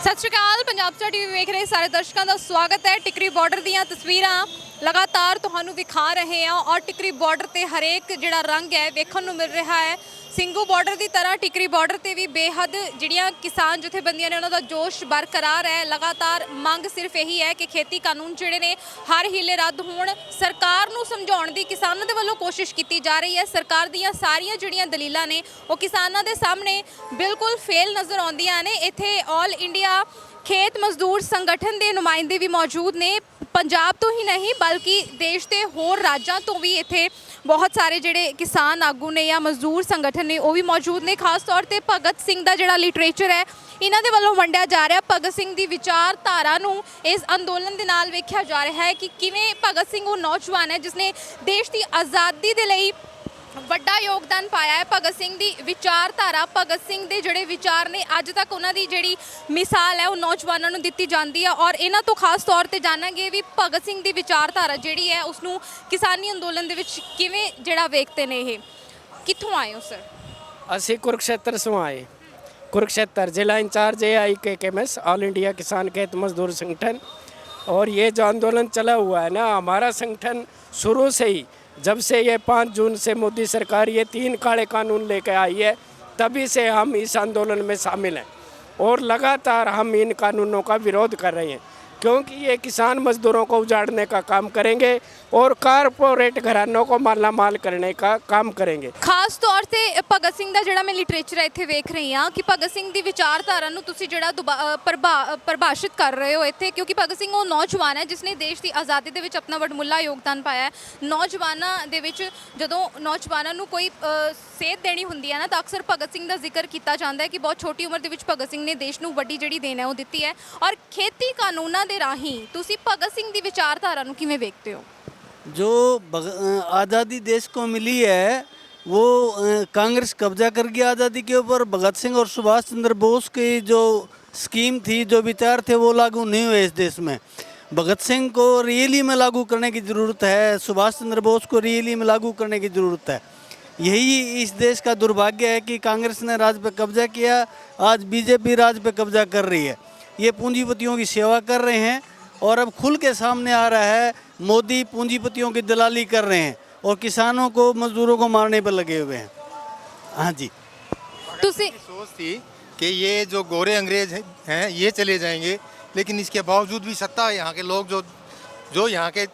सत श्री अकाल। Punjab star TV वेख रहे सारे दर्शकों का स्वागत है। टिकरी बॉर्डर ਦੀਆਂ ਤਸਵੀਰਾਂ लगातार ਤੁਹਾਨੂੰ ਵਿਖਾ ਰਹੇ ਹਾਂ और टिकरी बॉर्डर ਤੇ ਹਰੇਕ ਜਿਹੜਾ ਰੰਗ ਹੈ ਵੇਖਣ ਨੂੰ ਮਿਲ ਰਿਹਾ ਹੈ। ਸਿੰਘੂ ਬਾਰਡਰ ਦੀ ਤਰ੍ਹਾਂ टिकरी बॉर्डर ਤੇ ਵੀ ਬੇहद ਜਿਹੜੀਆਂ ਕਿਸਾਨ ਜਥੇਬੰਦੀਆਂ ਨੇ ਉਹਨਾਂ ਦਾ ਜੋਸ਼ ਬਰਕਰਾਰ ਹੈ। लगातार ਮੰਗ ਸਿਰਫ ਇਹੀ ਹੈ ਕਿ ਖੇਤੀ ਕਾਨੂੰਨ ਜਿਹੜੇ ਨੇ ਹਰ ਹੀਲੇ ਰੱਦ ਹੋਣ। ਸਰਕਾਰ ਨੂੰ ਸਮਝਾਉਣ ਦੀ ਕਿਸਾਨਾਂ ਦੇ ਵੱਲੋਂ ਕੋਸ਼ਿਸ਼ ਕੀਤੀ ਜਾ ਰਹੀ ਹੈ। ਸਰਕਾਰ ਦੀਆਂ ਸਾਰੀਆਂ ਜਿਹੜੀਆਂ ਦਲੀਲਾਂ ਨੇ ਉਹ ਕਿਸਾਨਾਂ ਦੇ ਸਾਹਮਣੇ ਬਿਲਕੁਲ ਫੇਲ ਨਜ਼ਰ ਆਉਂਦੀਆਂ ਨੇ। ਇੱਥੇ ਆਲ ਇੰਡੀਆ खेत मजदूर संगठन के नुमाइंदे भी मौजूद ने। पंजाब तो ही नहीं बल्कि देश के होर राज्यों तो भी इत्थे बहुत सारे जिहड़े किसान आगू ने या मजदूर संगठन ने वो भी मौजूद ने। खास तौर पर भगत सिंह का जिहड़ा लिटरेचर है इन्हां दे वल्लों वंडिया जा रहा। भगत सिंह की विचारधारा नूं इस अंदोलन दे नाल वेखिया जा रहा है कि किवें भगत सिंह वो नौजवान है जिसने देश की आज़ादी दे लई ਵੱਡਾ योगदान पाया है। भगत सिंह की विचारधारा भगत सिंह के जोड़े विचार ने अज तक उन्होंने जी मिसाल है वो नौजवानों को दी जाती है। और इन्हों तो खास तौर पर जानांगे भी भगत सिंह की विचारधारा जी है उसनों किसानी अंदोलन किवें जिहड़ा वेखते ने। ये कित्थों आए हो सर? असी कुरुक्षेत्र से आए। कुरुक्षेत्र जिला इंचार्ज AIKKMS ऑल इंडिया किसान खेत मजदूर संगठन। और ये जो आंदोलन चला हुआ है ना, हमारा संगठन शुरू से ही जब से ये 5 जून से मोदी सरकार ये 3 काले कानून लेकर आई है तभी से हम इस आंदोलन में शामिल हैं और लगातार हम इन कानूनों का विरोध कर रहे हैं क्योंकि ये किसान मजदूरों को उजाड़ने का काम करेंगे और कारपोरेट घरानों को माला माल करने का काम करेंगे। खास तौर से भगत सिंह का जिहड़ा मैं लिटरेचर इत्थे वेख रही हाँ कि भगत सिंह की विचारधारा नूं तुसीं जिहड़ा परिभाषित कर रहे हो इत्थे, क्योंकि भगत सिंह वो नौजवान है जिसने देश की आज़ादी दे विच अपना वडमुला योगदान पाया है। नौजवानों दे विच जदों नौजवानों नूं कोई सेध देनी हुंदी है ना तो अक्सर भगत सिंह का जिक्र किया जाता है कि बहुत छोटी उम्र दे विच भगत सिंह ने देश नूं वड्डी जिहड़ी देन है वो दित्ती है। और खेती कानूनां दे राहीं तुसीं भगत सिंह की विचारधारा नूं किवें वेखते हो? जो आज़ादी देश को मिली है वो कांग्रेस कब्जा कर गया आज़ादी के ऊपर। भगत सिंह और सुभाष चंद्र बोस की जो स्कीम थी, जो विचार थे वो लागू नहीं हुए इस देश में। भगत सिंह को रियली में लागू करने की ज़रूरत है, सुभाष चंद्र बोस को रियली में लागू करने की ज़रूरत है। यही इस देश का दुर्भाग्य है कि कांग्रेस ने राज पे कब्जा किया, आज बीजेपी राज पे कब्जा कर रही है। ये पूंजीपतियों की सेवा कर रहे हैं और अब खुल के सामने आ रहा है मोदी पूंजीपतियों की दलाली कर रहे हैं और किसानों को मजदूरों को मारने पर लगे हुए हैं। हाँ जी, सोच थी कि ये जो गोरे अंग्रेज हैं ये चले जाएंगे, लेकिन इसके बावजूद भी सत्ता यहाँ के लोग जो यहाँ के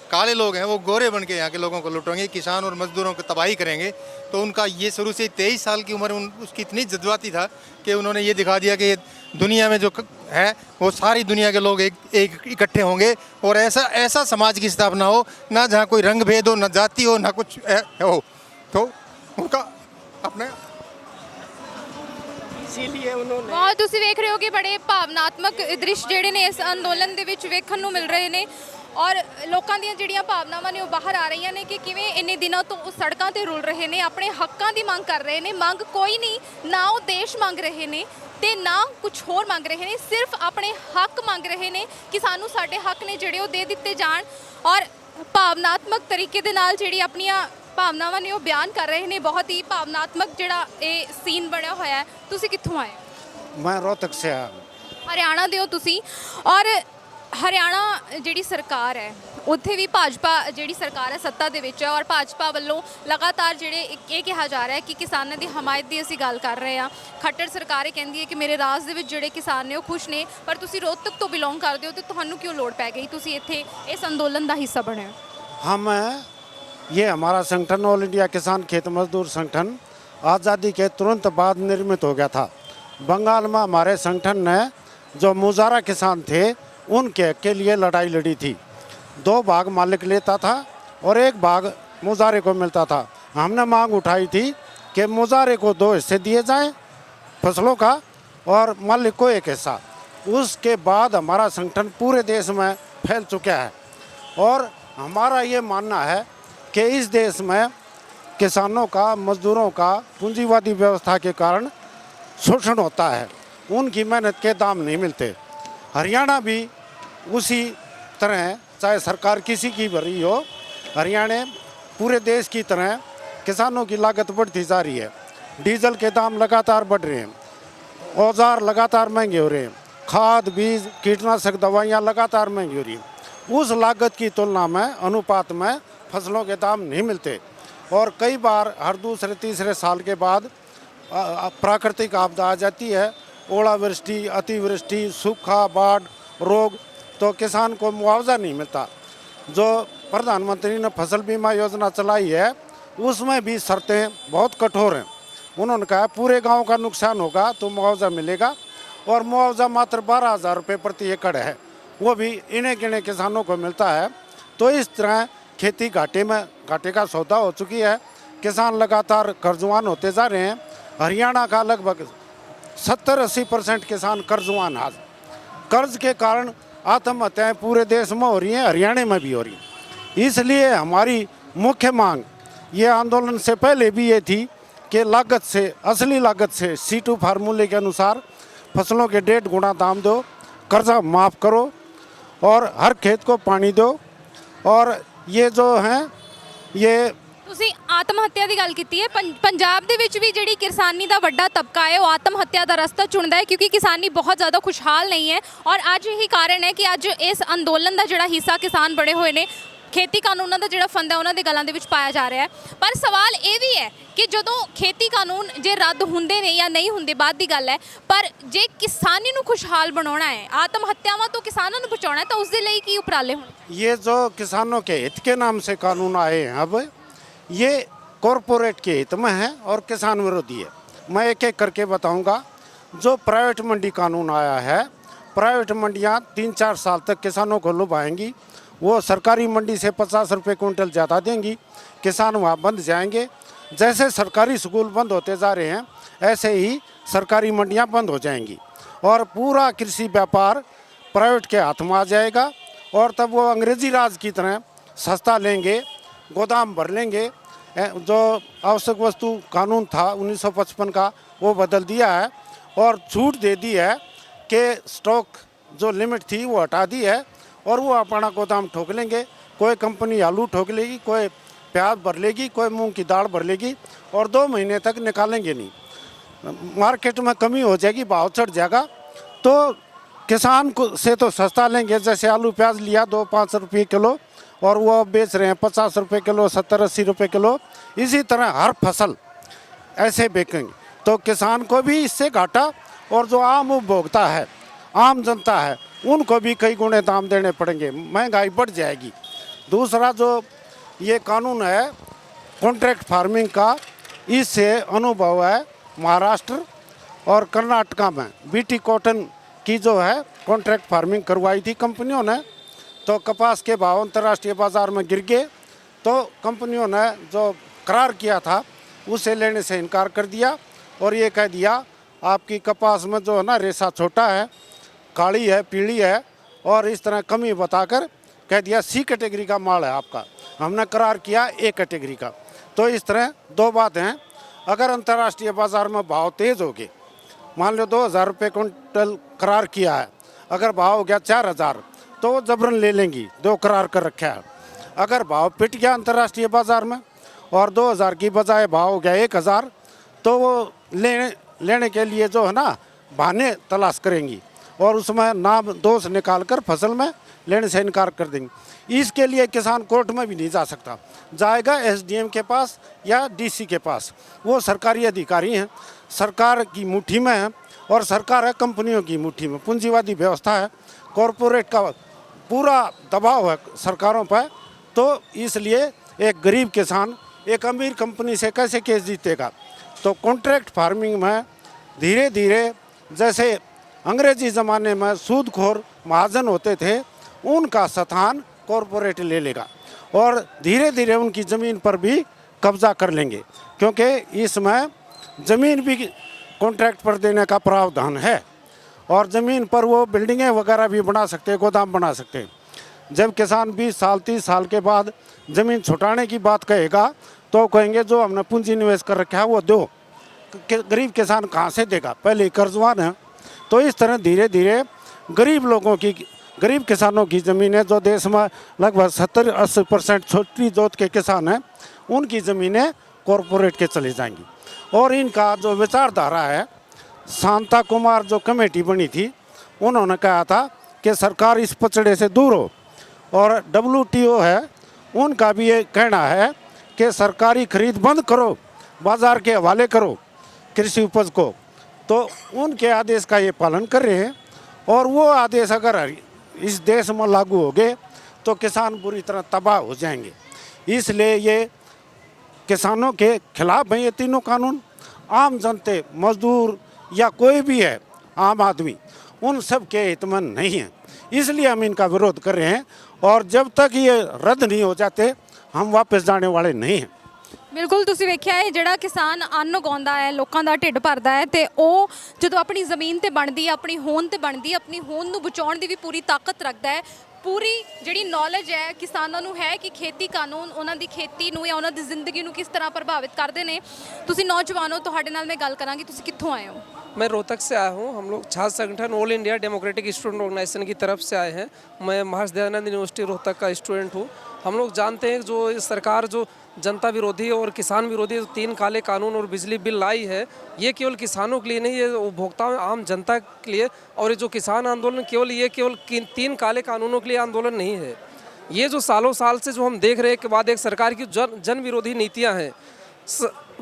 काले लोग हैं वो गोरे बन के यहाँ के लोगों को लुटेंगे, किसान और मजदूरों को तबाही करेंगे। तो उनका ये शुरू से 23 साल की उम्र उसकी इतनी जज्बाती था कि उन्होंने ये दिखा दिया कि दुनिया में जो है वो सारी दुनिया के लोग एक इकट्ठे होंगे और ऐसा समाज की स्थापना हो ना जहाँ कोई रंग भेद हो, ना जाति हो, ना कुछ हो। तो उनका अपने इसीलिए उन्होंने बहुत तुसीं वेख रहे हो कि बड़े भावनात्मक दृश्य जिहड़े ने इस अंदोलन दे विच वेखण नूं मिल रहे ने और लोगों ਦੀਆਂ ਜਿਹੜੀਆਂ ਭਾਵਨਾਵਾਂ ਨੇ ਉਹ ਬਾਹਰ ਆ ਰਹੀਆਂ ਨੇ ਕਿ ਕਿਵੇਂ ਇੰਨੇ ਦਿਨਾਂ ਤੋਂ ਉਹ ਸੜਕਾਂ ਤੇ ਰੁਲ ਰਹੇ ਨੇ, ਆਪਣੇ ਹੱਕਾਂ ਦੀ ਮੰਗ ਕਰ ਰਹੇ ਨੇ। ਮੰਗ ਕੋਈ ਨਹੀਂ, ਨਾ ਉਹ ਦੇਸ਼ ਮੰਗ ਰਹੇ ਨੇ ਤੇ ਨਾ ਕੁਝ ਹੋਰ ਮੰਗ ਰਹੇ ਨੇ, ਸਿਰਫ ਆਪਣੇ ਹੱਕ ਮੰਗ ਰਹੇ ਨੇ ਕਿ ਸਾਨੂੰ ਸਾਡੇ ਹੱਕ ਨੇ ਜਿਹੜੇ ਉਹ ਦੇ ਦਿੱਤੇ ਜਾਣ। ਔਰ ਭਾਵਨਾਤਮਕ ਤਰੀਕੇ ਦੇ ਨਾਲ ਜਿਹੜੀ ਆਪਣੀਆਂ ਭਾਵਨਾਵਾਂ ਨੇ ਉਹ ਬਿਆਨ ਕਰ ਰਹੇ ਨੇ। ਬਹੁਤ ਹੀ ਭਾਵਨਾਤਮਕ ਜਿਹੜਾ ਇਹ ਸੀਨ ਬਣਿਆ ਹੋਇਆ ਹੈ। ਤੁਸੀਂ ਕਿੱਥੋਂ ਆਏ? मैं रोहतक से आया। ਹਰਿਆਣਾ ਦੇ ਹੋ ਤੁਸੀਂ। ਔਰ ਹਰਿਆਣਾ ਜਿਹੜੀ ਸਰਕਾਰ ਹੈ ਉੱਥੇ ਵੀ ਭਾਜਪਾ ਜਿਹੜੀ ਸਰਕਾਰ ਹੈ ਸੱਤਾ ਦੇ ਵਿੱਚ ਹੈ ਔਰ ਭਾਜਪਾ ਵੱਲੋਂ ਲਗਾਤਾਰ ਜਿਹੜੇ ਇਹ ਕਿਹਾ ਜਾ ਰਿਹਾ ਹੈ ਕਿ ਕਿਸਾਨਾਂ ਦੀ ਹਮਾਇਤ ਦੀ ਅਸੀਂ ਗੱਲ ਕਰ ਰਹੇ ਹਾਂ। ਖੱਟਰ ਸਰਕਾਰ ਇਹ ਕਹਿੰਦੀ ਹੈ ਕਿ ਮੇਰੇ ਰਾਜ ਦੇ ਵਿੱਚ ਜਿਹੜੇ ਕਿਸਾਨ ਨੇ ਉਹ ਖੁਸ਼ ਨੇ, ਪਰ ਤੁਸੀਂ ਰੋਹਤਕ ਤੋਂ ਬਿਲੋਂਗ ਕਰਦੇ ਹੋ ਤੇ ਤੁਹਾਨੂੰ ਕਿਉਂ ਲੋੜ ਪੈ ਗਈ ਤੁਸੀਂ ਇੱਥੇ ਇਸ ਅੰਦੋਲਨ ਦਾ ਹਿੱਸਾ ਬਣੇ ਹੋ? हम ये हमारा संगठन ऑल इंडिया किसान खेत मजदूर संगठन आज़ादी के तुरंत बाद निर्मित हो गया था। बंगाल में हमारे संगठन ने जो मुजारा किसान थे उनके के लिए लड़ाई लड़ी थी। 2 भाग मालिक लेता था और 1 भाग मुजारे को मिलता था। हमने मांग उठाई थी कि मुजारे को 2 हिस्से दिए जाएं फसलों का और मालिक को 1 हिस्सा। उसके बाद हमारा संगठन पूरे देश में फैल चुका है और हमारा ये मानना है कि इस देश में किसानों का मजदूरों का पूंजीवादी व्यवस्था के कारण शोषण होता है, उनकी मेहनत के दाम नहीं मिलते। हरियाणा भी उसी तरह, चाहे सरकार किसी की भरी हो, हरियाणा पूरे देश की तरह किसानों की लागत बढ़ती जा रही है। डीजल के दाम लगातार बढ़ रहे हैं, औजार लगातार महंगे हो रहे हैं, खाद बीज कीटनाशक दवाइयाँ लगातार महंगी हो रही हैं। उस लागत की तुलना में अनुपात में फसलों के दाम नहीं मिलते और कई बार हर दूसरे तीसरे साल के बाद प्राकृतिक आपदा आ जाती है, ओलावृष्टि, अतिवृष्टि, सूखा, बाढ़, रोग, तो किसान को मुआवजा नहीं मिलता। जो प्रधानमंत्री ने फसल बीमा योजना चलाई है उसमें भी शर्तें बहुत कठोर हैं। उन्होंने कहा पूरे गांव का नुकसान होगा तो मुआवजा मिलेगा और मुआवजा मात्र 12,000 रुपये प्रति एकड़ है, वो भी इन्हें गिने किसानों को मिलता है। तो इस तरह खेती घाटे का सौदा हो चुकी है। किसान लगातार कर्जवान होते जा रहे हैं। हरियाणा का लगभग 70-80% किसान कर्जवान आज। कर्ज के कारण आत्महत्याएं पूरे देश में हो रही हैं, हरियाणा में भी हो रही हैं। इसलिए हमारी मुख्य मांग ये आंदोलन से पहले भी ये थी कि लागत से, असली लागत से C2 फार्मूले के अनुसार फसलों के 1.5 गुना दाम दो, कर्जा माफ़ करो और हर खेत को पानी दो। और ये जो हैं ये ਤੁਸੀਂ ਆਤਮ ਹੱਤਿਆ ਦੀ ਗੱਲ ਕੀਤੀ ਹੈ। ਪੰਜਾਬ ਦੇ ਵਿੱਚ ਵੀ ਜਿਹੜੀ ਕਿਸਾਨੀ ਦਾ ਵੱਡਾ ਤਬਕਾ ਹੈ ਉਹ ਆਤਮ ਹੱਤਿਆ ਦਾ ਰਸਤਾ ਚੁਣਦਾ ਹੈ ਕਿਉਂਕਿ ਕਿਸਾਨੀ ਬਹੁਤ ਜ਼ਿਆਦਾ ਖੁਸ਼ਹਾਲ ਨਹੀਂ ਹੈ ਔਰ ਅੱਜ ਇਹੀ ਕਾਰਨ ਹੈ ਕਿ ਅੱਜ ਇਸ ਅੰਦੋਲਨ ਦਾ ਜਿਹੜਾ ਹਿੱਸਾ ਕਿਸਾਨ ਬੜੇ ਹੋਏ ਨੇ। ਖੇਤੀ ਕਾਨੂੰਨਾਂ ਦਾ ਜਿਹੜਾ ਫੰਦਾ ਉਹਨਾਂ ਦੇ ਗਲਾਂ ਦੇ ਵਿੱਚ ਪਾਇਆ ਜਾ ਰਿਹਾ ਹੈ। ਪਰ ਸਵਾਲ ਇਹ ਵੀ ਹੈ ਕਿ ਜਦੋਂ ਖੇਤੀ ਕਾਨੂੰਨ ਜੇ ਰੱਦ ਹੁੰਦੇ ਨੇ ਜਾਂ ਨਹੀਂ ਹੁੰਦੇ ਬਾਅਦ ਦੀ ਗੱਲ ਹੈ, ਪਰ ਜੇ ਕਿਸਾਨੀ ਨੂੰ ਖੁਸ਼ਹਾਲ ਬਣਾਉਣਾ ਹੈ, ਆਤਮ ਹੱਤਿਆਵਾਂ ਤੋਂ ਕਿਸਾਨਾਂ ਨੂੰ ਬਚਾਉਣਾ ਹੈ ਤਾਂ ਉਸ ਦੇ ਲਈ ਕੀ ਉਪਰਾਲੇ ਹੋਣੇ? ये जो किसानों के हित के नाम से कानून आए हैं अब ये कॉरपोरेट के हित में है और किसान विरोधी है। मैं एक एक करके बताऊंगा। जो प्राइवेट मंडी कानून आया है, प्राइवेट मंडियां 3-4 साल तक किसानों को लुभाएंगी। वो सरकारी मंडी से 50 रुपये क्विंटल ज़्यादा देंगी, किसान वहाँ बंद जाएंगे। जैसे सरकारी स्कूल बंद होते जा रहे हैं ऐसे ही सरकारी मंडियां बंद हो जाएंगी और पूरा कृषि व्यापार प्राइवेट के हाथ में आ जाएगा। और तब वो अंग्रेजी राज की तरह सस्ता लेंगे, गोदाम भर लेंगे। जो आवश्यक वस्तु कानून था 1955 का वो बदल दिया है और छूट दे दी है कि स्टॉक जो लिमिट थी वो हटा दी है और वो अपना गोदाम ठोक लेंगे। कोई कंपनी आलू ठोक लेगी, कोई प्याज भर लेगी, कोई मूंग की दाल भर लेगी और 2 महीने तक निकालेंगे नहीं। मार्केट में कमी हो जाएगी, भाव चढ़ जाएगा तो किसान को से तो सस्ता लेंगे। जैसे आलू प्याज लिया 2-5 रुपये किलो और वो अब बेच रहे हैं 50 रुपये किलो, 70-80 रुपये किलो। इसी तरह हर फसल ऐसे बेचेंगे तो किसान को भी इससे घाटा और जो आम उपभोक्ता है, आम जनता है, उनको भी कई गुणे दाम देने पड़ेंगे, महंगाई बढ़ जाएगी। दूसरा जो ये कानून है कॉन्ट्रैक्ट फार्मिंग का, इससे अनुभव है महाराष्ट्र और कर्नाटका में बीटी कॉटन की जो है कॉन्ट्रैक्ट फार्मिंग करवाई थी कंपनियों ने, तो कपास के भाव अंतर्राष्ट्रीय बाज़ार में गिर गए तो कंपनियों ने जो करार किया था उसे लेने से इनकार कर दिया और ये कह दिया आपकी कपास में जो है ना रेशा छोटा है, काली है, पीली है और इस तरह कमी बताकर कह दिया C कैटेगरी का माल है आपका, हमने करार किया A कैटेगरी का। तो इस तरह 2 बात हैं। अगर अंतर्राष्ट्रीय बाज़ार में भाव तेज़ हो गए, मान लो 2,000 रुपये क्विंटल करार किया है, अगर भाव हो गया 4,000 तो वो जबरन ले लेंगी, 2 करार कर रखा है। अगर भाव पिट गया अंतर्राष्ट्रीय बाज़ार में और 2,000 की बजाय भाव हो गया 1,000 तो वो लेने के लिए जो है ना बहाने तलाश करेंगी और उसमें नाम दोष निकाल कर फसल में लेने से इनकार कर देंगे। इसके लिए किसान कोर्ट में भी नहीं जा सकता, जाएगा SDM के पास या DC के पास। वो सरकारी अधिकारी हैं, सरकार की मुट्ठी में है और सरकार है कंपनियों की मुट्ठी में। पूंजीवादी व्यवस्था है, कॉरपोरेट का पूरा दबाव है सरकारों पर। तो इसलिए एक गरीब किसान एक अमीर कंपनी से कैसे केस जीतेगा? तो कॉन्ट्रैक्ट फार्मिंग में धीरे धीरे जैसे अंग्रेजी ज़माने में सूदखोर महाजन होते थे उनका स्थान कॉरपोरेट ले लेगा और धीरे धीरे उनकी ज़मीन पर भी कब्जा कर लेंगे, क्योंकि इसमें ज़मीन भी कॉन्ट्रैक्ट पर देने का प्रावधान है और ज़मीन पर वो बिल्डिंगें वगैरह भी बना सकते हैं, गोदाम बना सकते हैं। जब किसान 20 साल 30 साल के बाद ज़मीन छुटाने की बात कहेगा तो कहेंगे जो हमने पूंजी निवेश कर रखा है वो दो। गरीब किसान कहाँ से देगा, पहले कर्जवान है। तो इस तरह धीरे धीरे गरीब किसानों की ज़मीनें, जो देश में लगभग 70-80% छोटी जोत के किसान हैं, उनकी ज़मीनें कॉरपोरेट के चली जाएंगी। और इनका जो विचारधारा है, शांता कुमार जो कमेटी बनी थी उन्होंने कहा था कि सरकार इस पचड़े से दूर हो। और WTO है, उनका भी ये कहना है कि सरकारी खरीद बंद करो, बाज़ार के हवाले करो कृषि उपज को। तो उनके आदेश का ये पालन कर रहे हैं, और वो आदेश अगर इस देश में लागू हो गए तो किसान बुरी तरह तबाह हो जाएंगे। इसलिए ये किसानों के खिलाफ हैं ये तीनों कानून। आम जनते, मजदूर या कोई भी है आम आदमी, उन सब के हित में नहीं है, इसलिए हम इनका विरोध कर रहे हैं। और जब तक ये रद्द नहीं हो जाते हम वापस जाने वाले नहीं हैं। ਬਿਲਕੁਲ ਤੁਸੀਂ ਵੇਖਿਆ ਹੈ ਜਿਹੜਾ ਕਿਸਾਨ ਅੰਨ ਉਗਾਉਂਦਾ ਹੈ, ਲੋਕਾਂ ਦਾ ਢਿੱਡ ਭਰਦਾ ਹੈ, ਤੇ ਉਹ ਜਦੋਂ ਆਪਣੀ ਜ਼ਮੀਨ ਤੇ ਬਣਦੀ ਹੈ, ਆਪਣੀ ਹੋਂਦ ਤੇ ਬਣਦੀ ਹੈ, ਆਪਣੀ ਹੋਂਦ ਨੂੰ ਬਚਾਉਣ ਦੀ ਵੀ ਪੂਰੀ ਤਾਕਤ ਰੱਖਦਾ ਹੈ। ਪੂਰੀ ਜਿਹੜੀ ਨੌਲੇਜ ਹੈ ਕਿਸਾਨਾਂ ਨੂੰ ਹੈ ਕਿ ਖੇਤੀ ਕਾਨੂੰਨ ਉਹਨਾਂ ਦੀ ਖੇਤੀ ਨੂੰ ਜਾਂ ਉਹਨਾਂ ਦੀ ਜ਼ਿੰਦਗੀ ਨੂੰ ਕਿਸ ਤਰ੍ਹਾਂ ਪ੍ਰਭਾਵਿਤ ਕਰਦੇ ਨੇ। ਤੁਸੀਂ ਨੌਜਵਾਨੋ, ਤੁਹਾਡੇ ਨਾਲ ਮੈਂ ਗੱਲ ਕਰਾਂਗੀ, ਤੁਸੀਂ ਕਿੱਥੋਂ ਆਏ ਹੋ? मैं रोहतक से आया हूँ। हम लोग छात्र संगठन all India democratic student organisation की तरफ से आए हैं। मैं महर्षि दयानंद यूनिवर्सिटी रोहतक का स्टूडेंट हूँ। हम लोग जानते हैं कि जो सरकार जो जनता विरोधी और किसान विरोधी 3 काले कानून और बिजली बिल लाई है, ये केवल किसानों के लिए नहीं, ये उपभोक्ताओं आम जनता के लिए। और ये जो किसान आंदोलन केवल 3 काले कानूनों के लिए आंदोलन नहीं है। ये जो सालों साल से जो हम देख रहे हैं कि बाद एक सरकार की जन विरोधी नीतियाँ हैं,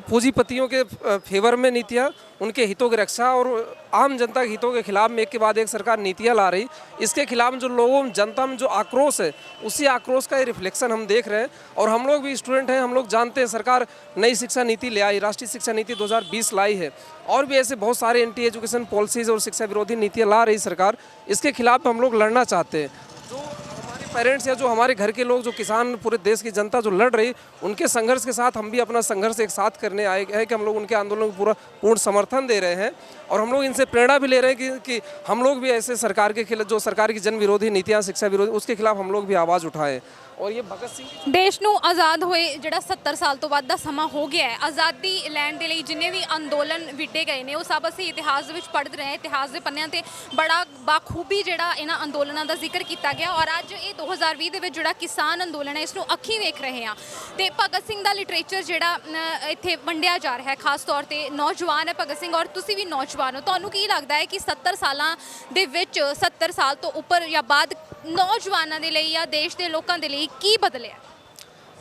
पूंजीपतियों के फेवर में नीतियाँ, उनके हितों की रक्षा और आम जनता के हितों के खिलाफ में एक के बाद एक सरकार नीतियाँ ला रही। इसके खिलाफ जो लोगों में, जनता में जो आक्रोश है, उसी आक्रोश का ये रिफ्लेक्शन हम देख रहे हैं। और हम लोग भी स्टूडेंट हैं, हम लोग जानते हैं सरकार नई शिक्षा नीति ले आई, राष्ट्रीय शिक्षा नीति 2020 लाई है, और भी ऐसे बहुत सारे एंटी एजुकेशन पॉलिसीज़ और शिक्षा विरोधी नीतियाँ ला रही सरकार। इसके खिलाफ हम लोग लड़ना चाहते हैं। जो पेरेंट्स या जो हमारे घर के लोग, जो किसान, पूरे देश की जनता जो लड़ रही, उनके संघर्ष के साथ हम भी अपना संघर्ष एक साथ करने आए हैं कि हम लोग उनके आंदोलन को पूर्ण समर्थन दे रहे हैं। और हम लोग इनसे प्रेरणा भी ले रहे हैं कि हम लोग भी ऐसे सरकार के खिलाफ, जो सरकार की जन विरोधी नीतियाँ, शिक्षा विरोधी, उसके खिलाफ हम लोग भी आवाज़ उठाएं। और ये भगत सिंह ਦੇਸ਼ ਨੂੰ ਆਜ਼ਾਦ ਹੋਏ ਜਿਹੜਾ 70 ਸਾਲ ਤੋਂ ਵੱਧ ਦਾ ਸਮਾਂ ਹੋ ਗਿਆ ਹੈ, ਆਜ਼ਾਦੀ ਲੈਣ ਦੇ ਲਈ ਜਿੰਨੇ ਵੀ ਅੰਦੋਲਨ ਵਿੱਢੇ ਗਏ ਨੇ, ਉਹ ਸਭ ਅਸੀਂ ਇਤਿਹਾਸ ਦੇ ਵਿੱਚ ਪੜ੍ਹਦੇ ਰਹੇ। ਇਤਿਹਾਸ ਦੇ ਪੰਨਿਆਂ ਤੇ ਬੜਾ ਬਾਖੂਬੀ ਜਿਹੜਾ ਇਹਨਾਂ ਅੰਦੋਲਨਾਂ ਦਾ ਜ਼ਿਕਰ ਕੀਤਾ ਗਿਆ। ਔਰ ਅੱਜ ਇਹ 2020 ਦੇ ਵਿੱਚ ਜਿਹੜਾ ਕਿਸਾਨ ਅੰਦੋਲਨ ਹੈ, ਇਸ ਨੂੰ ਅੱਖੀਂ ਵੇਖ ਰਹੇ ਹਾਂ। ਤੇ ਭਗਤ ਸਿੰਘ ਦਾ ਲਿਟਰੇਚਰ ਜਿਹੜਾ ਇੱਥੇ ਵੰਡਿਆ ਜਾ ਰਿਹਾ ਹੈ, ਖਾਸ ਤੌਰ ਤੇ ਨੌਜਵਾਨ ਹੈ ਭਗਤ ਸਿੰਘ, ਔਰ ਤੁਸੀਂ ਵੀ ਨੌਜਵਾਨ ਹੋ। ਤੁਹਾਨੂੰ ਕੀ ਲੱਗਦਾ ਹੈ ਕਿ 70 ਸਾਲਾਂ ਦੇ ਵਿੱਚ, 70 ਸਾਲ ਤੋਂ ਉੱਪਰ ਜਾਂ ਬਾਅਦ ਨੌਜਵਾਨਾਂ ਦੇ ਲਈ ਜਾਂ ਦੇਸ਼ ਦੇ ਲੋਕਾਂ ਦੇ ਲਈ ਕੀ ਬਦਲਿਆ?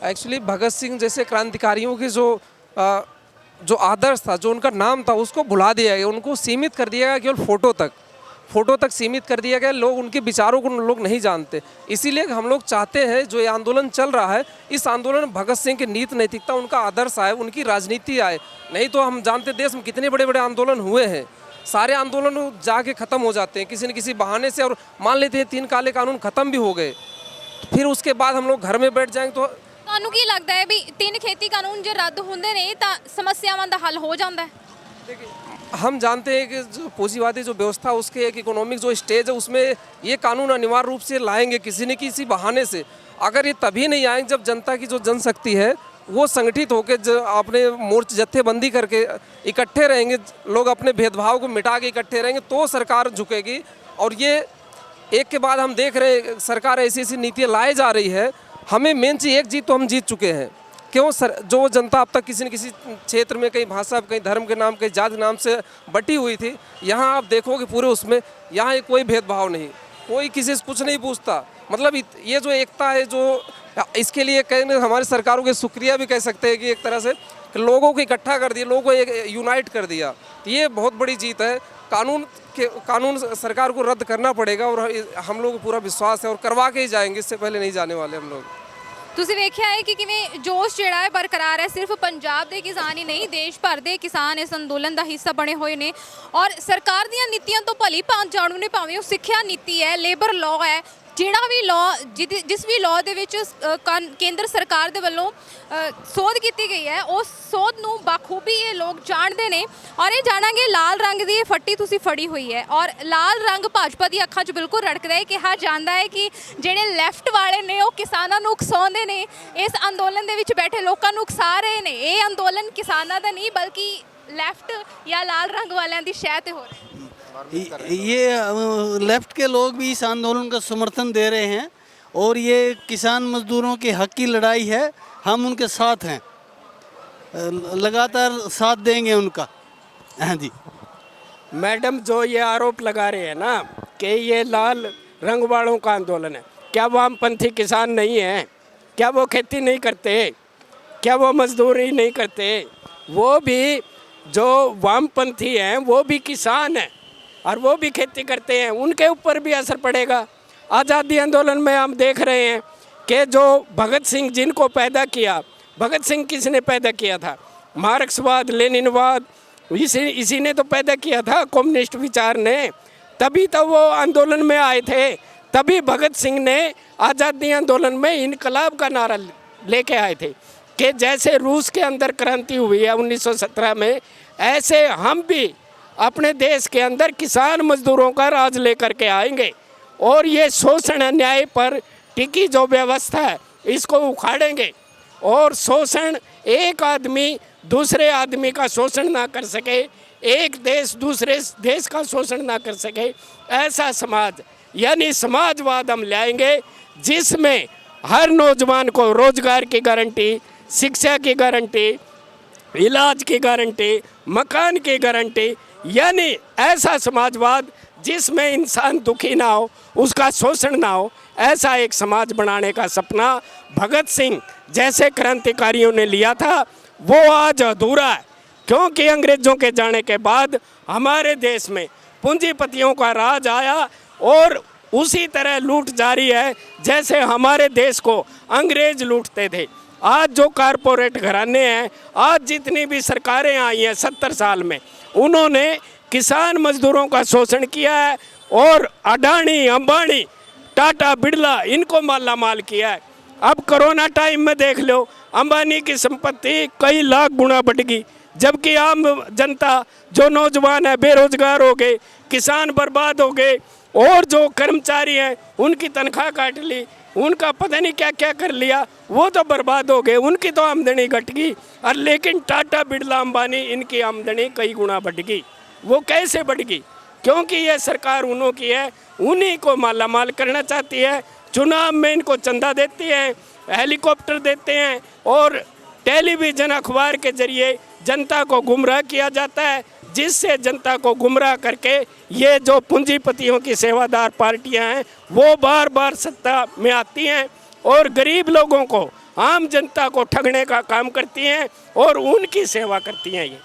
एक्चुअली भगत सिंह जैसे क्रांतिकारियों की जो आदर्श था, जो उनका नाम था, उसको भुला दिया गया, उनको सीमित कर दिया गया केवल फ़ोटो तक सीमित कर दिया गया। लोग उनके विचारों को लोग नहीं जानते। इसीलिए हम लोग चाहते हैं जो ये आंदोलन चल रहा है, इस आंदोलन में भगत सिंह की नीति नैतिकता, उनका आदर्श आए, उनकी राजनीति आए। नहीं तो हम जानते देश में कितने बड़े बड़े आंदोलन हुए हैं, सारे आंदोलन जाके ख़त्म हो जाते हैं किसी न किसी बहाने से। और मान लेते हैं 3 काले कानून ख़त्म भी हो गए, फिर उसके बाद हम लोग घर में बैठ जाएंगे। तो ਤੁਹਾਨੂੰ ਕੀ ਲੱਗਦਾ ਹੈ ਵੀ 3 ਖੇਤੀ ਕਾਨੂੰਨ ਜੇ ਰੱਦ ਹੁੰਦੇ ਨੇ ਤਾਂ ਸਮੱਸਿਆਵਾਂ ਦਾ ਹੱਲ ਹੋ ਜਾਂਦਾ ਹੈ? हम जानते हैं कि जो पूंजीवादी जो व्यवस्था, उसके एक इकोनॉमिक जो स्टेज है, उसमें ये कानून अनिवार्य रूप से लाएंगे किसी न किसी बहाने से। अगर ये तभी नहीं आएंगे जब जनता की जो जनशक्ति है वो संगठित होकर जो अपने मोर्चे जत्थेबंदी करके इकट्ठे रहेंगे, लोग अपने भेदभाव को मिटा के इकट्ठे रहेंगे, तो सरकार झुकेगी। और ये एक के बाद हम देख रहे हैं सरकार ऐसी ऐसी नीतियाँ लाए जा रही है। हमें मेन चीज़, एक जीत तो हम जीत चुके हैं। क्यों जो जनता अब तक किसी न किसी क्षेत्र में, कहीं भाषा, कहीं धर्म के नाम, कहीं जाति के नाम से बटी हुई थी, यहाँ आप देखोगे पूरे उसमें यहाँ कोई भेदभाव नहीं, कोई किसी से कुछ नहीं पूछता। मतलब ये जो एकता है, जो इसके लिए कहीं हमारी सरकारों के शुक्रिया भी कह सकते हैं कि एक तरह से कि लोगों को इकट्ठा कर दिया, लोगों को एक यूनाइट कर दिया। ये बहुत बड़ी जीत है। कानून सरकार को रद्द करना पड़ेगा और हम लोग को पूरा विश्वास है और करवा के ही जाएंगे, इससे पहले नहीं जाने वाले हम लोग। ਤੁਸੀਂ ਵੇਖਿਆ ਹੈ ਕਿ ਕਿਵੇਂ ਜੋਸ਼ ਜਿਹੜਾ ਹੈ ਬਰਕਰਾਰ ਹੈ। ਸਿਰਫ ਪੰਜਾਬ ਦੇ ਕਿਸਾਨ ਹੀ ਨਹੀਂ, ਦੇਸ਼ ਭਰ ਦੇ ਕਿਸਾਨ ਇਸ ਅੰਦੋਲਨ ਦਾ ਹਿੱਸਾ ਬਣੇ ਹੋਏ ਨੇ। ਔਰ ਸਰਕਾਰ ਦੀਆਂ ਨੀਤੀਆਂ ਤੋਂ ਭਲੀ ਭਾਂਤ ਜਾਣੂ ਨੇ, ਭਾਵੇਂ ਉਹ ਸਿੱਖਿਆ ਨੀਤੀ ਹੈ, ਲੇਬਰ ਲਾਅ ਹੈ, ਜਿਹੜਾ ਵੀ ਲਾਅ, ਜਿਸ ਵੀ ਲਾਅ ਦੇ ਵਿੱਚ ਕੇਂਦਰ ਸਰਕਾਰ ਦੇ ਵੱਲੋਂ ਸੋਧ ਕੀਤੀ ਗਈ ਹੈ, ਉਸ ਸੋਧ ਨੂੰ ਬਾਖੂਬੀ ਇਹ ਲੋਕ ਜਾਣਦੇ ਨੇ। ਔਰ ਇਹ ਜਾਣਾਂਗੇ, ਲਾਲ ਰੰਗ ਦੀ ਇਹ ਫੱਟੀ ਤੁਸੀਂ ਫੜੀ ਹੋਈ ਹੈ, ਔਰ ਲਾਲ ਰੰਗ ਭਾਜਪਾ ਦੀ ਅੱਖਾਂ 'ਚ ਬਿਲਕੁਲ ਰੜਕਦਾ ਹੈ। ਕਿਹਾ ਜਾਂਦਾ ਹੈ ਕਿ ਜਿਹੜੇ ਲੈਫਟ ਵਾਲੇ ਨੇ ਉਹ ਕਿਸਾਨਾਂ ਨੂੰ ਉਕਸਾਉਂਦੇ ਨੇ, ਇਸ ਅੰਦੋਲਨ ਦੇ ਵਿੱਚ ਬੈਠੇ ਲੋਕਾਂ ਨੂੰ ਉਕਸਾ ਰਹੇ ਨੇ। ਇਹ ਅੰਦੋਲਨ ਕਿਸਾਨਾਂ ਦਾ ਨਹੀਂ, ਬਲਕਿ लेफ्ट या लाल रंग वाले की शह ते हो रहे हैं। ये लेफ्ट के लोग भी इस आंदोलन का समर्थन दे रहे हैं और ये किसान मजदूरों के हक की लड़ाई है, हम उनके साथ हैं, लगातार साथ देंगे उनका। हाँ जी। मैडम जो ये आरोप लगा रहे हैं ना कि ये लाल रंग वालों का आंदोलन है। क्या वामपंथी किसान नहीं है? क्या वो खेती नहीं करते? क्या वो मजदूरी नहीं करते? वो भी जो वामपंथी हैं वो भी किसान हैं और वो भी खेती करते हैं, उनके ऊपर भी असर पड़ेगा। आज़ादी आंदोलन में हम देख रहे हैं कि जो भगत सिंह जिनको पैदा किया, भगत सिंह किसने पैदा किया था? मार्क्सवाद लेनिनवाद इसी ने तो पैदा किया था, कम्युनिस्ट विचार ने। तभी तो वो आंदोलन में आए थे, तभी भगत सिंह ने आज़ादी आंदोलन में इनकलाब का नारा लेके आए थे कि जैसे रूस के अंदर क्रांति हुई है 1917 में, ऐसे हम भी अपने देश के अंदर किसान मजदूरों का राज लेकर के आएंगे और ये शोषण अन्याय पर टिकी जो व्यवस्था है इसको उखाड़ेंगे और शोषण, एक आदमी दूसरे आदमी का शोषण ना कर सके, एक देश दूसरे देश का शोषण ना कर सके, ऐसा समाज यानी समाजवाद हम लाएंगे जिसमें हर नौजवान को रोजगार की गारंटी, शिक्षा की गारंटी, इलाज की गारंटी, मकान की गारंटी, यानी ऐसा समाजवाद जिसमें इंसान दुखी ना हो, उसका शोषण ना हो, ऐसा एक समाज बनाने का सपना भगत सिंह जैसे क्रांतिकारियों ने लिया था, वो आज अधूरा है। क्योंकि अंग्रेज़ों के जाने के बाद हमारे देश में पूंजीपतियों का राज आया और उसी तरह लूट जारी है जैसे हमारे देश को अंग्रेज लूटते थे। आज जो कारपोरेट घराने हैं, आज जितनी भी सरकारें आई हैं 70 साल में, उन्होंने किसान मजदूरों का शोषण किया है और अडानी, अंबानी, टाटा, बिरला इनको माला माल किया है। अब कोरोना टाइम में देख लो, अंबानी की संपत्ति कई लाख गुना बढ़ गई, जबकि आम जनता जो नौजवान है बेरोजगार हो गए, किसान बर्बाद हो गए और जो कर्मचारी हैं उनकी तनख्वाह काट ली, उनका पता नहीं क्या क्या कर लिया, वो तो बर्बाद हो गए, उनकी तो आमदनी घट गई। और लेकिन टाटा, बिरला, अंबानी इनकी आमदनी कई गुना बढ़ गई। वो कैसे बढ़ गई? क्योंकि ये सरकार उन्हों की है, उन्हीं को माला माल करना चाहती है। चुनाव में इनको चंदा देती है, हेलीकॉप्टर देते हैं और टेलीविज़न अखबार के जरिए जनता को गुमराह किया जाता है, जिससे जनता को गुमराह करके ये जो पूंजीपतियों की सेवादार पार्टियां हैं वो बार बार सत्ता में आती हैं और गरीब लोगों को, आम जनता को ठगने का काम करती हैं और उनकी सेवा करती हैं। ये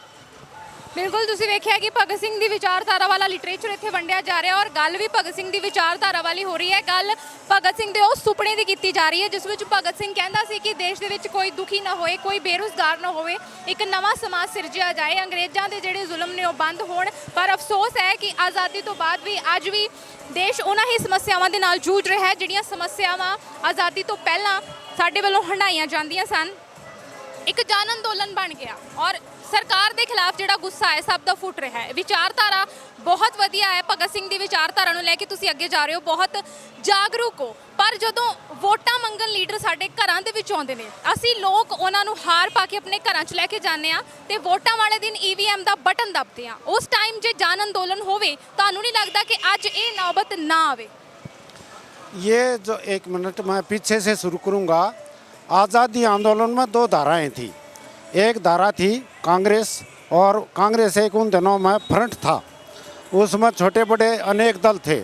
ਬਿਲਕੁਲ ਤੁਸੀਂ ਵੇਖਿਆ ਕਿ ਭਗਤ ਸਿੰਘ ਦੀ ਵਿਚਾਰਧਾਰਾ ਵਾਲਾ ਲਿਟਰੇਚਰ ਇੱਥੇ ਵੰਡਿਆ ਜਾ ਰਿਹਾ ਔਰ ਗੱਲ ਵੀ ਭਗਤ ਸਿੰਘ ਦੀ ਵਿਚਾਰਧਾਰਾ ਵਾਲੀ ਹੋ ਰਹੀ ਹੈ। ਗੱਲ ਭਗਤ ਸਿੰਘ ਦੇ ਉਸ ਸੁਪਨੇ ਦੀ ਕੀਤੀ ਜਾ ਰਹੀ ਹੈ ਜਿਸ ਵਿੱਚ ਭਗਤ ਸਿੰਘ ਕਹਿੰਦਾ ਸੀ ਕਿ ਦੇਸ਼ ਦੇ ਵਿੱਚ ਕੋਈ ਦੁਖੀ ਨਾ ਹੋਏ, ਕੋਈ ਬੇਰੁਜ਼ਗਾਰ ਨਾ ਹੋਵੇ, ਇੱਕ ਨਵਾਂ ਸਮਾਜ ਸਿਰਜਿਆ ਜਾਏ, ਅੰਗਰੇਜ਼ਾਂ ਦੇ ਜਿਹੜੇ ਜ਼ੁਲਮ ਨੇ ਉਹ ਬੰਦ ਹੋਣ। ਪਰ ਅਫਸੋਸ ਹੈ ਕਿ ਆਜ਼ਾਦੀ ਤੋਂ ਬਾਅਦ ਵੀ ਅੱਜ ਵੀ ਦੇਸ਼ ਉਹਨਾਂ ਹੀ ਸਮੱਸਿਆਵਾਂ ਦੇ ਨਾਲ ਜੂਝ ਰਿਹਾ ਹੈ ਜਿਹੜੀਆਂ ਸਮੱਸਿਆਵਾਂ ਆਜ਼ਾਦੀ ਤੋਂ ਪਹਿਲਾਂ ਸਾਡੇ ਵੱਲੋਂ ਹੰਢਾਈਆਂ ਜਾਂਦੀਆਂ ਸਨ। ਇੱਕ ਜਨ ਅੰਦੋਲਨ ਬਣ ਗਿਆ ਔਰ ਸਰਕਾਰ ਦੇ ਖਿਲਾਫ ਜਿਹੜਾ ਗੁੱਸਾ ਹੈ ਸਭ ਦਾ ਫੁੱਟ ਰਿਹਾ ਹੈ। ਵਿਚਾਰਧਾਰਾ ਬਹੁਤ ਵਧੀਆ ਹੈ, ਭਗਤ ਸਿੰਘ ਦੀ ਵਿਚਾਰਧਾਰਾ ਨੂੰ ਲੈ ਕੇ ਤੁਸੀਂ ਅੱਗੇ ਜਾ ਰਹੇ ਹੋ, ਬਹੁਤ ਜਾਗਰੂਕ ਹੋ। ਪਰ ਜਦੋਂ ਵੋਟਾਂ ਮੰਗਣ ਲੀਡਰ ਸਾਡੇ ਘਰਾਂ ਦੇ ਵਿੱਚ ਆਉਂਦੇ ਨੇ, ਅਸੀਂ ਲੋਕ ਉਹਨਾਂ ਨੂੰ ਹਾਰ ਪਾ ਕੇ ਆਪਣੇ ਘਰਾਂ 'ਚ ਲੈ ਕੇ ਜਾਂਦੇ ਆ ਤੇ ਵੋਟਾਂ ਵਾਲੇ ਦਿਨ EVM ਦਾ ਬਟਨ ਦੱਬਦੇ ਆ। ਉਸ ਟਾਈਮ ਜੇ ਜਨ ਅੰਦੋਲਨ ਹੋਵੇ, ਤੁਹਾਨੂੰ ਨਹੀਂ ਲੱਗਦਾ ਕਿ ਅੱਜ ਇਹ ਨੌਬਤ ਨਾ ਆਵੇ? ये जो 1 मिनट मैं पीछे से शुरू करूँगा। आज़ादी आंदोलन में 2 धाराएं थी। एक धारा थी कांग्रेस, और कांग्रेस एक उन दिनों में फ्रंट था, उसमें छोटे बड़े अनेक दल थे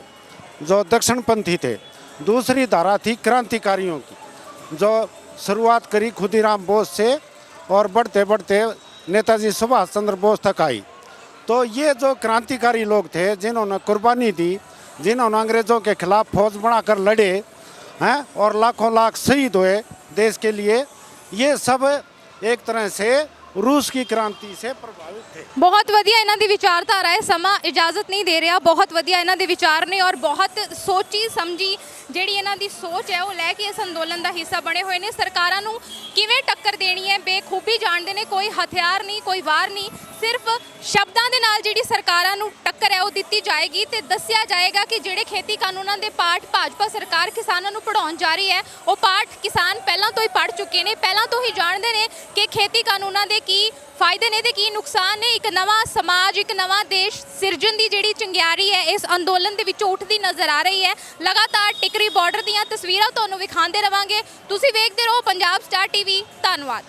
जो दक्षिणपंथी थे। दूसरी धारा थी क्रांतिकारियों की, जो शुरुआत करी खुदीराम बोस से और बढ़ते बढ़ते नेताजी सुभाष चंद्र बोस तक आई। तो ये जो क्रांतिकारी लोग थे जिन्होंने कुर्बानी दी, जिन्होंने अंग्रेज़ों के खिलाफ फौज बनाकर लड़े हैं और लाखों लाख शहीद हुए देश के लिए, ये सब एक तरह से रूस की क्रांति से प्रभावित थे। ਬਹੁਤ ਵਧੀਆ ਇਹਨਾਂ ਦੀ ਵਿਚਾਰਧਾਰਾ ਹੈ। ਸਮਾਂ ਇਜਾਜ਼ਤ ਨਹੀਂ ਦੇ ਰਿਹਾ। ਬਹੁਤ ਵਧੀਆ ਇਹਨਾਂ ਦੇ ਵਿਚਾਰ ਨੇ ਔਰ ਬਹੁਤ ਸੋਚੀ ਸਮਝੀ ਜਿਹੜੀ ਇਹਨਾਂ ਦੀ ਸੋਚ ਹੈ ਉਹ ਲੈ ਕੇ ਇਸ ਅੰਦੋਲਨ ਦਾ ਹਿੱਸਾ ਬਣੇ ਹੋਏ ਨੇ। ਸਰਕਾਰਾਂ ਨੂੰ ਕਿਵੇਂ ਟੱਕਰ ਦੇਣੀ ਹੈ ਬੇਖੂਬੀ ਜਾਣਦੇ ਨੇ। ਕੋਈ ਹਥਿਆਰ ਨਹੀਂ, ਕੋਈ ਵਾਰ ਨਹੀਂ, ਸਿਰਫ ਸ਼ਬਦਾਂ ਦੇ ਨਾਲ ਜਿਹੜੀ ਸਰਕਾਰਾਂ ਨੂੰ ਟੱਕਰ ਹੈ ਉਹ ਦਿੱਤੀ ਜਾਏਗੀ ਤੇ ਦੱਸਿਆ ਜਾਏਗਾ ਕਿ ਜਿਹੜੇ ਖੇਤੀ ਕਾਨੂੰਨਾਂ ਦੇ ਪਾਠ ਭਾਜਪਾ ਸਰਕਾਰ ਕਿਸਾਨਾਂ ਨੂੰ ਪੜ੍ਹਾਉਣ ਜਾ ਰਹੀ ਹੈ ਉਹ ਪਾਠ ਕਿਸਾਨ ਪਹਿਲਾਂ ਤੋਂ ਹੀ ਪੜ੍ਹ ਚੁੱਕੇ ਨੇ, ਪਹਿਲਾਂ ਤੋਂ ਹੀ ਜਾਣਦੇ ਨੇ ਕਿ ਖੇਤੀ ਕਾਨੂੰਨਾਂ ਦੇ ਕੀ ਫਾਇਦੇ ਨੇ ਤੇ ਕੀ ਨੁਕਸਾਨ ਨੇ। ਇੱਕ ਨਵਾਂ ਸਮਾਜ, ਇੱਕ ਨਵਾਂ ਦੇਸ਼ ਸਿਰਜਣ ਦੀ ਜਿਹੜੀ ਚਿੰਗਿਆਰੀ ਹੈ ਇਸ ਅੰਦੋਲਨ ਦੇ ਵਿੱਚੋਂ ਉੱਠਦੀ ਨਜ਼ਰ ਆ ਰਹੀ ਹੈ। ਲਗਾਤਾਰ ਟਿਕਰੀ ਬਾਰਡਰ ਦੀਆਂ ਤਸਵੀਰਾਂ ਤੁਹਾਨੂੰ ਵਿਖਾਉਂਦੇ ਰਵਾਂਗੇ। ਤੁਸੀਂ ਵੇਖਦੇ ਰਹੋ ਪੰਜਾਬ ਸਟਾਰ TV। ਧੰਨਵਾਦ।